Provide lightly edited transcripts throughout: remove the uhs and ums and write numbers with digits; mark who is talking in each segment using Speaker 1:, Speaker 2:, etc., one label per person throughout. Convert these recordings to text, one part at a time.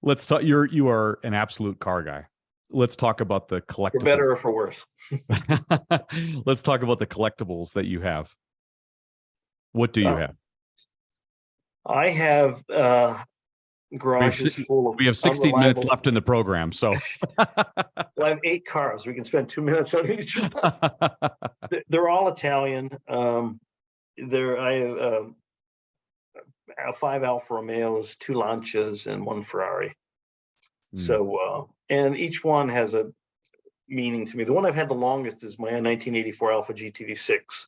Speaker 1: Let's talk. You are an absolute car guy. Let's talk about the collectibles.
Speaker 2: For better or for worse.
Speaker 1: Let's talk about the collectibles that you have. What do you have?
Speaker 2: I have garages full of.
Speaker 1: We have 16 minutes left in the program, so
Speaker 2: well, I have 8 cars. We can spend 2 minutes on each one. They're all Italian. I have 5 Alfa Romeos, 2 Lancias, and 1 Ferrari. So, and each one has a meaning to me. The one I've had the longest is my 1984 Alfa GTV6.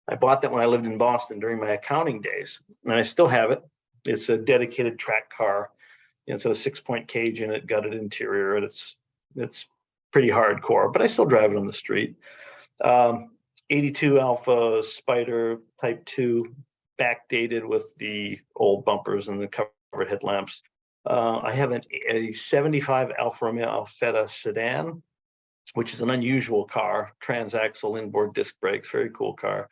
Speaker 2: I bought that when I lived in Boston during my accounting days, and I still have it. It's a dedicated track car. It's a 6-point cage in it, gutted interior, and it's pretty hardcore, but I still drive it on the street. 82 Alpha Spider Type 2, backdated with the old bumpers and the covered headlamps. I have a 75 Alfa Romeo Alfetta sedan, which is an unusual car, transaxle inboard disc brakes, very cool car.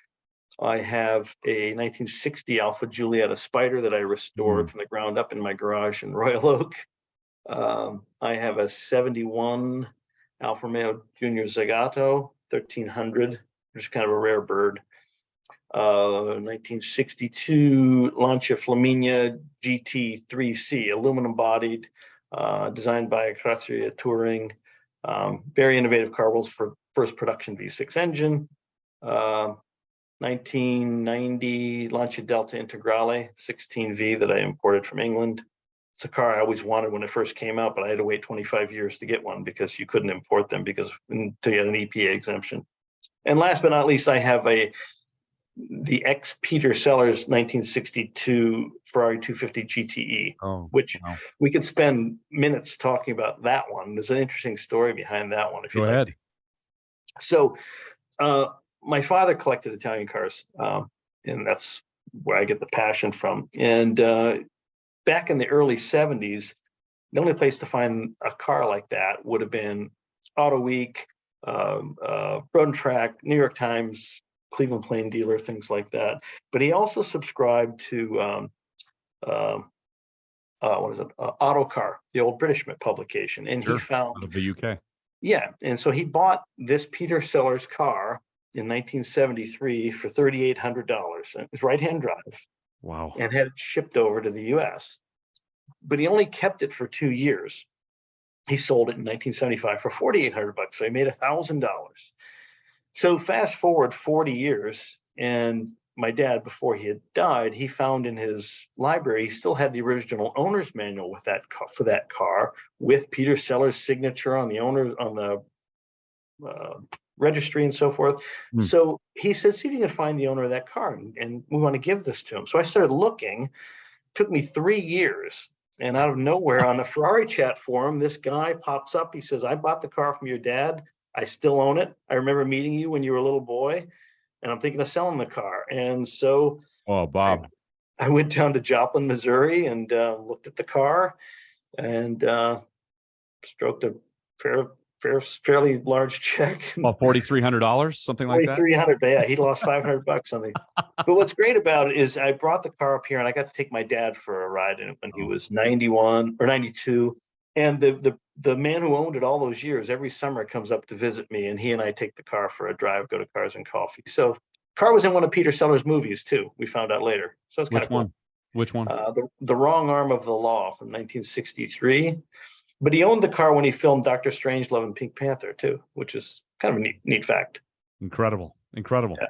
Speaker 2: I have a 1960 Alfa Giulietta Spider that I restored from the ground up in my garage in Royal Oak. I have a 71 Alfa Romeo Junior Zagato 1300, which is kind of a rare bird. 1962 Lancia Flaminia GT3C, aluminum bodied, designed by Carrozzeria Touring. Very innovative car, was for first production V6 engine. 1990 Lancia Delta Integrale 16V that I imported from England. It's a car I always wanted when it first came out, but I had to wait 25 years to get one because you couldn't import them until you had an EPA exemption. And last but not least, I have the ex-Peter Sellers 1962 Ferrari 250 GTE, which we could spend minutes talking about that one. There's an interesting story behind that one.
Speaker 1: Go ahead.
Speaker 2: So my father collected Italian cars, and that's where I get the passion from. And back in the early 70s, the only place to find a car like that would have been Auto Week, Road and Track, New York Times, Cleveland Plain Dealer, things like that. But he also subscribed to Autocar, the old British publication, and he found
Speaker 1: out of the UK.
Speaker 2: Yeah, and so he bought this Peter Sellers car in 1973 for $3,800. It was right-hand drive.
Speaker 1: Wow.
Speaker 2: And had it shipped over to the U.S. But he only kept it for 2 years. He sold it in 1975 for $4,800, so he made $1,000. So fast forward 40 years, and my dad, before he had died, he found in his library, he still had the original owner's manual with that car, for that car, with Peter Sellers' signature on the owner's, on the registry and so forth. So he said, see if you can find the owner of that car, and we want to give this to him. So I started looking. It took me 3 years, and out of nowhere on the Ferrari chat forum, this guy pops up. He says, I bought the car from your dad. I still own it. I remember meeting you when you were a little boy, and I'm thinking of selling the car. And so
Speaker 1: Bob,
Speaker 2: I went down to Joplin, Missouri, and looked at the car, and stroked a fairly large check.
Speaker 1: About $4,300, something like that.
Speaker 2: $4,300, yeah. He lost $500 on me. But what's great about it is I brought the car up here, and I got to take my dad for a ride in it when he was 91 or 92. And the man who owned it all those years, every summer comes up to visit me, and he and I take the car for a drive, go to Cars and Coffee. So car was in one of Peter Sellers' movies too. We found out later. So it's kind of cool.
Speaker 1: Which one?
Speaker 2: The Wrong Arm of the Law from 1963. But he owned the car when he filmed Dr. Strangelove and Pink Panther too, which is kind of a neat fact.
Speaker 1: Incredible.
Speaker 2: Yeah.